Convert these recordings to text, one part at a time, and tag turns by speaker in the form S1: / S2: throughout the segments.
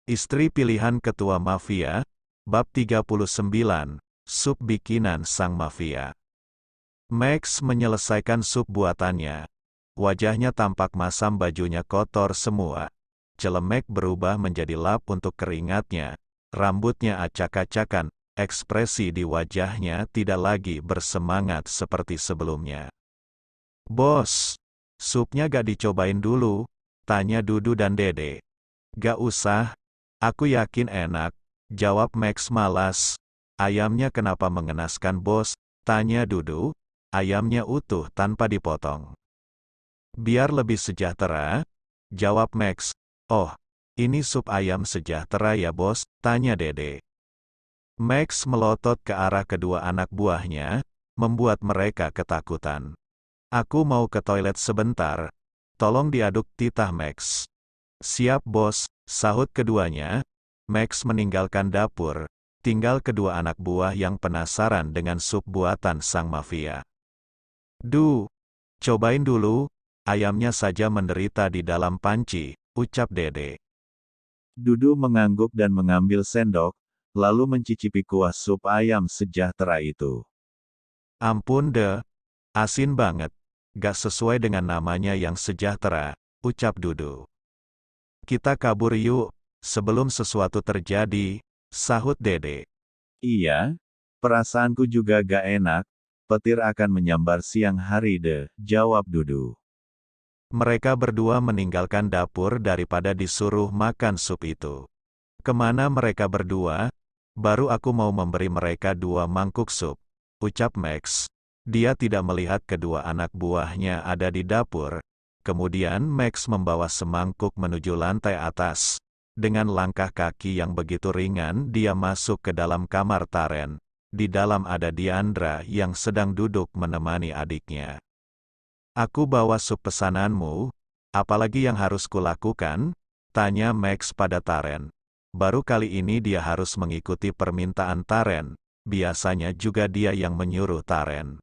S1: Istri pilihan ketua mafia, bab 39, sup bikinan sang mafia. Max menyelesaikan sup buatannya. Wajahnya tampak masam, bajunya kotor semua. Celemek berubah menjadi lap untuk keringatnya. Rambutnya acak-acakan, ekspresi di wajahnya tidak lagi bersemangat seperti sebelumnya. "Bos, supnya gak dicobain dulu?" tanya Dudu dan Dede. "Gak usah. Aku yakin enak," jawab Max malas. "Ayamnya kenapa mengenaskan, Bos?" tanya Dudu. "Ayamnya utuh tanpa dipotong." "Biar lebih sejahtera," jawab Max. "Oh, ini sup ayam sejahtera ya, Bos?" tanya Dede. Max melotot ke arah kedua anak buahnya, membuat mereka ketakutan. "Aku mau ke toilet sebentar. Tolong diaduk titah Max." "Siap, Bos," sahut keduanya. Max meninggalkan dapur, tinggal kedua anak buah yang penasaran dengan sup buatan sang mafia. "Duh, cobain dulu, ayamnya saja menderita di dalam panci," ucap Dede.
S2: Dudu mengangguk dan mengambil sendok, lalu mencicipi kuah sup ayam sejahtera itu.
S1: "Ampun deh, asin banget. Gak sesuai dengan namanya yang sejahtera," ucap Dudu. "Kita kabur yuk, sebelum sesuatu terjadi," sahut Dede.
S2: "Iya, perasaanku juga gak enak, petir akan menyambar siang hari deh," jawab Dudu.
S1: Mereka berdua meninggalkan dapur daripada disuruh makan sup itu. "Kemana mereka berdua? Baru aku mau memberi mereka 2 mangkuk sup," ucap Max. Dia tidak melihat kedua anak buahnya ada di dapur. Kemudian Max membawa semangkuk menuju lantai atas. Dengan langkah kaki yang begitu ringan dia masuk ke dalam kamar Taren. Di dalam ada Diandra yang sedang duduk menemani adiknya. "Aku bawa sup pesananmu, apalagi yang harus kulakukan?" tanya Max pada Taren. Baru kali ini dia harus mengikuti permintaan Taren, biasanya juga dia yang menyuruh Taren.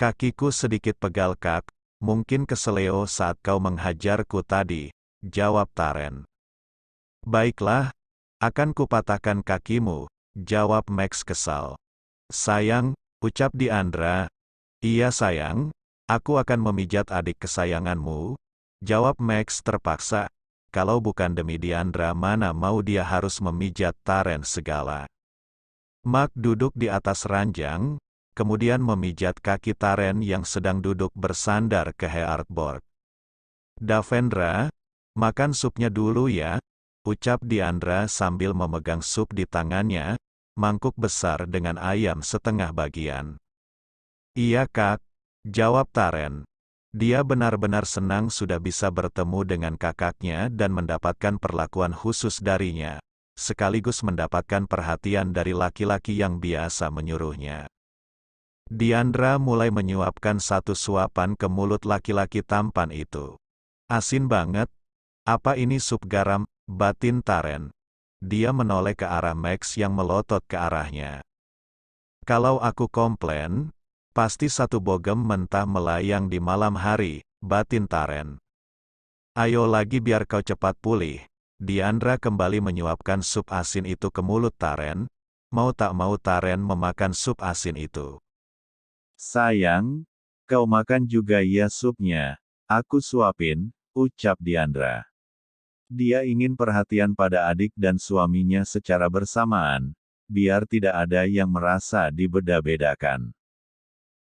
S1: "Kakiku sedikit pegal, Kak, mungkin keseleo saat kau menghajarku tadi," jawab Taren. "Baiklah, akan kupatahkan kakimu," jawab Max kesal. "Sayang," ucap Diandra. "Iya sayang, aku akan memijat adik kesayanganmu," jawab Max terpaksa. Kalau bukan demi Diandra, mana mau dia harus memijat Taren segala. Mark duduk di atas ranjang, kemudian memijat kaki Taren yang sedang duduk bersandar ke heartboard. "Davendra, makan supnya dulu ya," ucap Diandra sambil memegang sup di tangannya, mangkuk besar dengan ayam setengah bagian. "Iya Kak," jawab Taren. Dia benar-benar senang sudah bisa bertemu dengan kakaknya dan mendapatkan perlakuan khusus darinya, sekaligus mendapatkan perhatian dari laki-laki yang biasa menyuruhnya. Diandra mulai menyuapkan satu suapan ke mulut laki-laki tampan itu. "Asin banget. Apa ini sup garam?" batin Taren. Dia menoleh ke arah Max yang melotot ke arahnya. "Kalau aku komplain, pasti satu bogem mentah melayang di malam hari," batin Taren. "Ayo lagi biar kau cepat pulih." Diandra kembali menyuapkan sup asin itu ke mulut Taren. Mau tak mau Taren memakan sup asin itu.
S2: "Sayang, kau makan juga ya supnya. Aku suapin," ucap Diandra. Dia ingin perhatian pada adik dan suaminya secara bersamaan, biar tidak ada yang merasa dibeda-bedakan.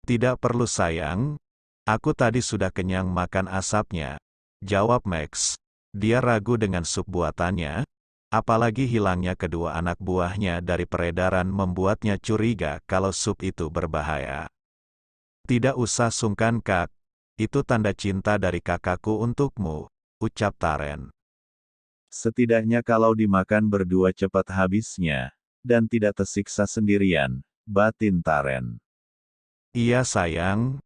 S1: "Tidak perlu sayang, aku tadi sudah kenyang makan asapnya," jawab Max. Dia ragu dengan sup buatannya, apalagi hilangnya kedua anak buahnya dari peredaran membuatnya curiga kalau sup itu berbahaya. "Tidak usah sungkan Kak, itu tanda cinta dari kakakku untukmu," ucap Taren.
S2: "Setidaknya kalau dimakan berdua cepat habisnya, dan tidak tersiksa sendirian," batin Taren.
S1: "Iya sayang,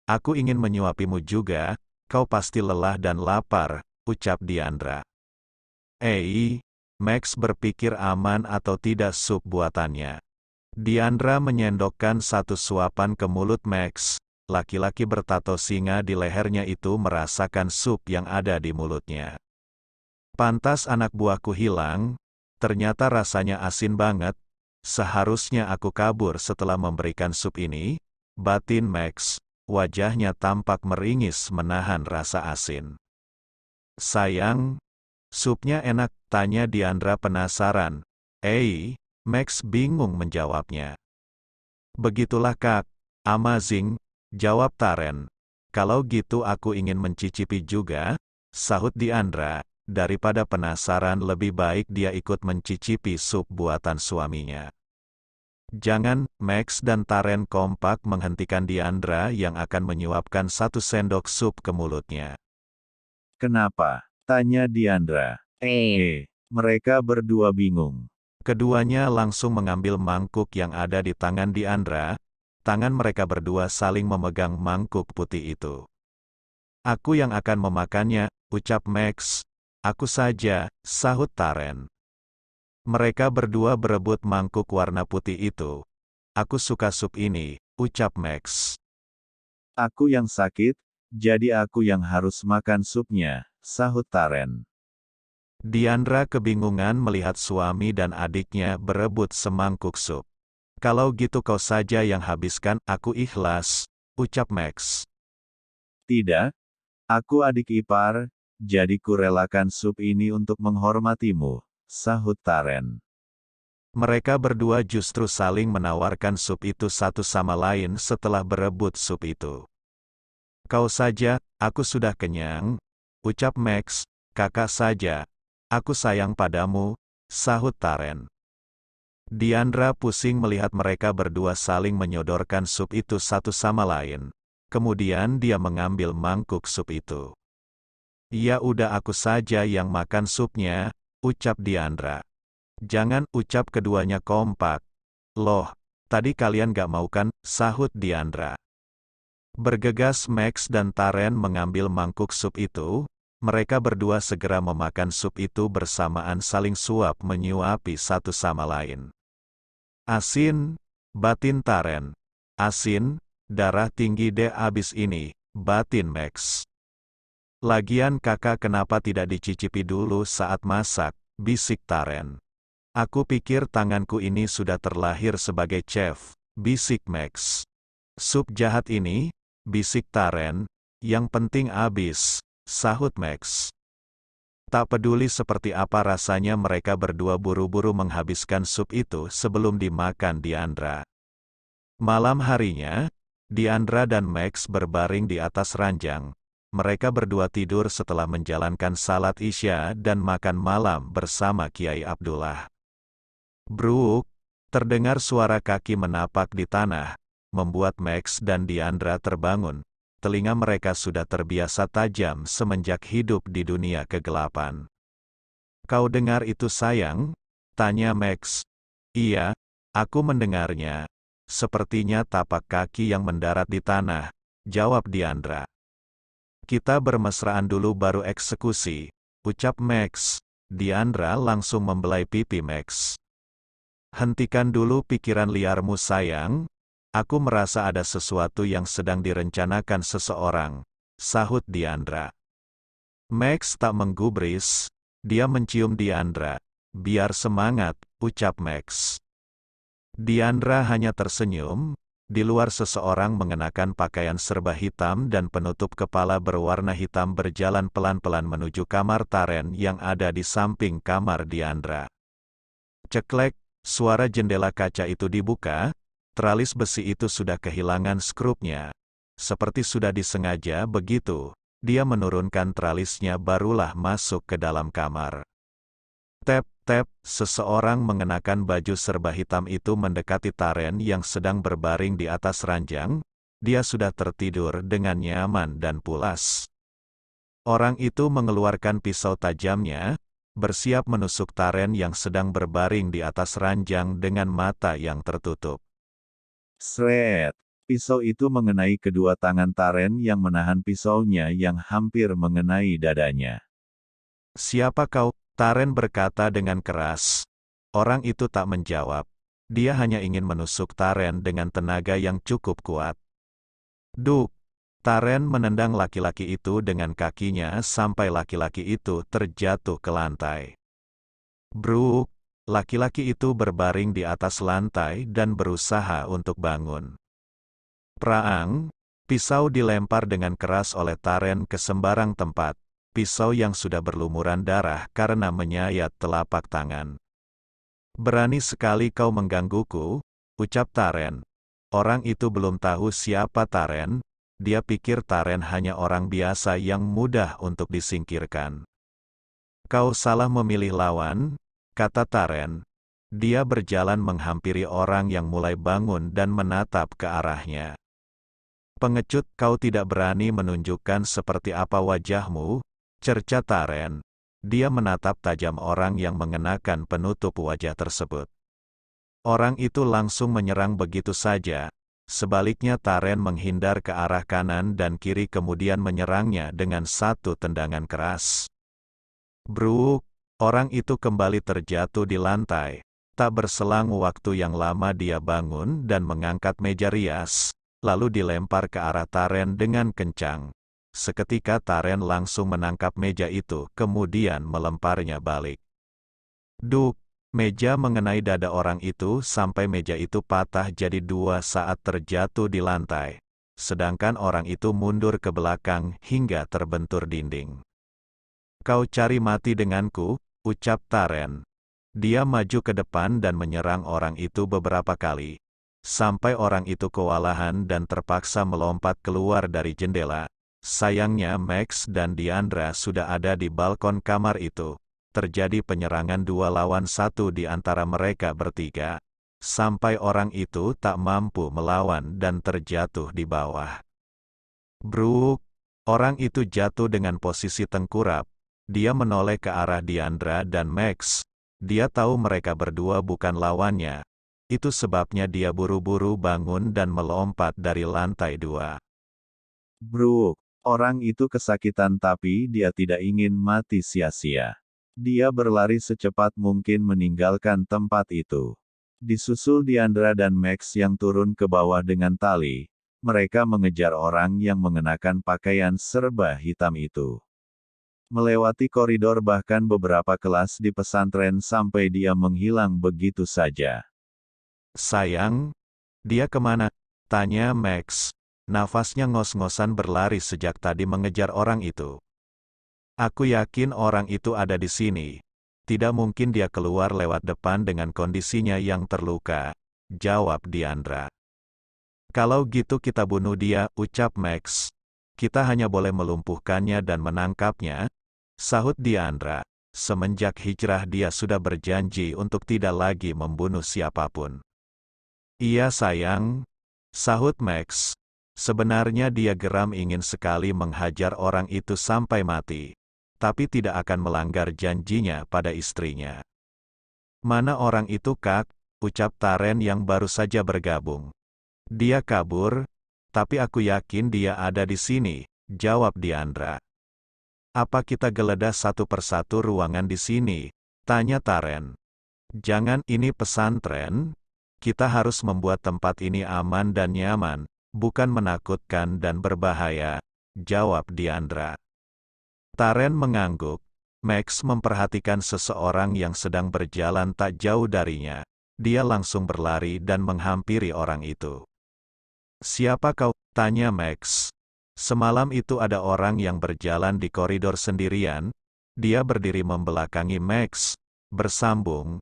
S1: aku ingin menyuapimu juga, kau pasti lelah dan lapar," ucap Diandra. Max berpikir aman atau tidak sup buatannya. Diandra menyendokkan satu suapan ke mulut Max. Laki-laki bertato singa di lehernya itu merasakan sup yang ada di mulutnya. Pantas anak buahku hilang, ternyata rasanya asin banget, seharusnya aku kabur setelah memberikan sup ini, batin Max, wajahnya tampak meringis menahan rasa asin. Sayang, supnya enak, tanya Diandra penasaran. Max bingung menjawabnya. Begitulah Kak, amazing, jawab Taren. Kalau gitu aku ingin mencicipi juga, sahut Diandra. Daripada penasaran lebih baik dia ikut mencicipi sup buatan suaminya. Jangan, Max dan Taren kompak menghentikan Diandra yang akan menyuapkan 1 sendok sup ke mulutnya.
S2: Kenapa? Tanya Diandra. Mereka berdua bingung.
S1: Keduanya langsung mengambil mangkuk yang ada di tangan Diandra. Tangan mereka berdua saling memegang mangkuk putih itu. Aku yang akan memakannya, ucap Max. Aku saja, sahut Taren. Mereka berdua berebut mangkuk warna putih itu. Aku suka sup ini, ucap Max.
S2: Aku yang sakit, jadi aku yang harus makan supnya, sahut Taren.
S1: Diandra kebingungan melihat suami dan adiknya berebut semangkuk sup. Kalau gitu kau saja yang habiskan, aku ikhlas, ucap Max.
S2: Tidak, aku adik ipar, jadi kurelakan sup ini untuk menghormatimu, sahut Taren.
S1: Mereka berdua justru saling menawarkan sup itu satu sama lain setelah berebut sup itu. Kau saja, aku sudah kenyang, ucap Max. Kakak saja, aku sayang padamu, sahut Taren. Diandra pusing melihat mereka berdua saling menyodorkan sup itu satu sama lain. Kemudian dia mengambil mangkuk sup itu. Ya udah aku saja yang makan supnya, ucap Diandra. Jangan, ucap keduanya kompak. Loh, tadi kalian gak mau kan, sahut Diandra. Bergegas Max dan Taren mengambil mangkuk sup itu, mereka berdua segera memakan sup itu bersamaan saling suap menyuapi satu sama lain. Asin, batin Taren. Asin, darah tinggi deh abis ini, batin Max. Lagian kakak kenapa tidak dicicipi dulu saat masak, bisik Taren. Aku pikir tanganku ini sudah terlahir sebagai chef, bisik Max. Sup jahat ini, bisik Taren, yang penting abis, sahut Max. Tak peduli seperti apa rasanya mereka berdua buru-buru menghabiskan sup itu sebelum dimakan Diandra. Malam harinya, Diandra dan Max berbaring di atas ranjang. Mereka berdua tidur setelah menjalankan salat Isya dan makan malam bersama Kiai Abdullah. Bruk, terdengar suara kaki menapak di tanah, membuat Max dan Diandra terbangun. Telinga mereka sudah terbiasa tajam semenjak hidup di dunia kegelapan. Kau dengar itu sayang? Tanya Max. Iya, aku mendengarnya. Sepertinya tapak kaki yang mendarat di tanah, jawab Diandra. Kita bermesraan dulu baru eksekusi, ucap Max. Diandra langsung membelai pipi Max. Hentikan dulu pikiran liarmu sayang. Aku merasa ada sesuatu yang sedang direncanakan seseorang, sahut Diandra. Max tak menggubris, dia mencium Diandra. Biar semangat, ucap Max. Diandra hanya tersenyum. Di luar seseorang mengenakan pakaian serba hitam dan penutup kepala berwarna hitam berjalan pelan-pelan menuju kamar Taren yang ada di samping kamar Diandra. Ceklek, suara jendela kaca itu dibuka, teralis besi itu sudah kehilangan skrupnya. Seperti sudah disengaja begitu, dia menurunkan teralisnya barulah masuk ke dalam kamar. Tep, tep, seseorang mengenakan baju serba hitam itu mendekati Taren yang sedang berbaring di atas ranjang. Dia sudah tertidur dengan nyaman dan pulas. Orang itu mengeluarkan pisau tajamnya, bersiap menusuk Taren yang sedang berbaring di atas ranjang dengan mata yang tertutup.
S2: Sret! Pisau itu mengenai kedua tangan Taren yang menahan pisaunya yang hampir mengenai dadanya.
S1: Siapa kau? Taren berkata dengan keras. Orang itu tak menjawab. Dia hanya ingin menusuk Taren dengan tenaga yang cukup kuat. Duk! Taren menendang laki-laki itu dengan kakinya sampai laki-laki itu terjatuh ke lantai. Bruk, laki-laki itu berbaring di atas lantai dan berusaha untuk bangun. Praang, pisau dilempar dengan keras oleh Taren ke sembarang tempat, pisau yang sudah berlumuran darah karena menyayat telapak tangan. Berani sekali kau menggangguku, ucap Taren. Orang itu belum tahu siapa Taren, dia pikir Taren hanya orang biasa yang mudah untuk disingkirkan. Kau salah memilih lawan, kata Taren. Dia berjalan menghampiri orang yang mulai bangun dan menatap ke arahnya. Pengecut, kau tidak berani menunjukkan seperti apa wajahmu, cerca Taren. Dia menatap tajam orang yang mengenakan penutup wajah tersebut. Orang itu langsung menyerang begitu saja. Sebaliknya Taren menghindar ke arah kanan dan kiri kemudian menyerangnya dengan satu tendangan keras. Bruk, orang itu kembali terjatuh di lantai. Tak berselang waktu yang lama dia bangun dan mengangkat meja rias, lalu dilempar ke arah Taren dengan kencang. Seketika Taren langsung menangkap meja itu kemudian melemparnya balik. Duk! Meja mengenai dada orang itu sampai meja itu patah jadi dua saat terjatuh di lantai. Sedangkan orang itu mundur ke belakang hingga terbentur dinding. Kau cari mati denganku, ucap Taren. Dia maju ke depan dan menyerang orang itu beberapa kali. Sampai orang itu kewalahan dan terpaksa melompat keluar dari jendela. Sayangnya Max dan Diandra sudah ada di balkon kamar itu. Terjadi penyerangan 2 lawan 1 di antara mereka bertiga, sampai orang itu tak mampu melawan dan terjatuh di bawah. Bruk! Orang itu jatuh dengan posisi tengkurap. Dia menoleh ke arah Diandra dan Max. Dia tahu mereka berdua bukan lawannya. Itu sebabnya dia buru-buru bangun dan melompat dari lantai 2.
S2: Bruk! Orang itu kesakitan tapi dia tidak ingin mati sia-sia. Dia berlari secepat mungkin meninggalkan tempat itu. Disusul Diandra dan Max yang turun ke bawah dengan tali, mereka mengejar orang yang mengenakan pakaian serba hitam itu. Melewati koridor bahkan beberapa kelas di pesantren sampai dia menghilang begitu saja.
S1: Sayang, dia kemana? Tanya Max. Nafasnya ngos-ngosan berlari sejak tadi mengejar orang itu. Aku yakin orang itu ada di sini. Tidak mungkin dia keluar lewat depan dengan kondisinya yang terluka, jawab Diandra. Kalau gitu kita bunuh dia, ucap Max. Kita hanya boleh melumpuhkannya dan menangkapnya, sahut Diandra. Semenjak hijrah dia sudah berjanji untuk tidak lagi membunuh siapapun. Iya sayang, sahut Max. Sebenarnya dia geram ingin sekali menghajar orang itu sampai mati. Tapi tidak akan melanggar janjinya pada istrinya. Mana orang itu kak? Ucap Taren yang baru saja bergabung. Dia kabur, tapi aku yakin dia ada di sini, jawab Diandra. Apa kita geledah satu persatu ruangan di sini? Tanya Taren. Jangan, ini pesantren. Kita harus membuat tempat ini aman dan nyaman, bukan menakutkan dan berbahaya, jawab Diandra. Taren mengangguk. Max memperhatikan seseorang yang sedang berjalan tak jauh darinya. Dia langsung berlari dan menghampiri orang itu. Siapa kau? Tanya Max. Semalam itu ada orang yang berjalan di koridor sendirian. Dia berdiri membelakangi Max. Bersambung.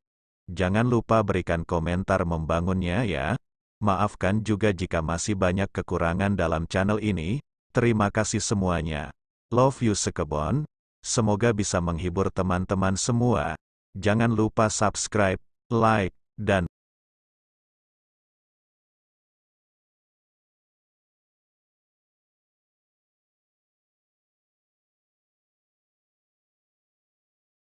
S1: Jangan lupa berikan komentar membangunnya ya. Maafkan juga jika masih banyak kekurangan dalam channel ini. Terima kasih semuanya. Love you sekebon. Semoga bisa menghibur teman-teman semua. Jangan lupa subscribe, like, dan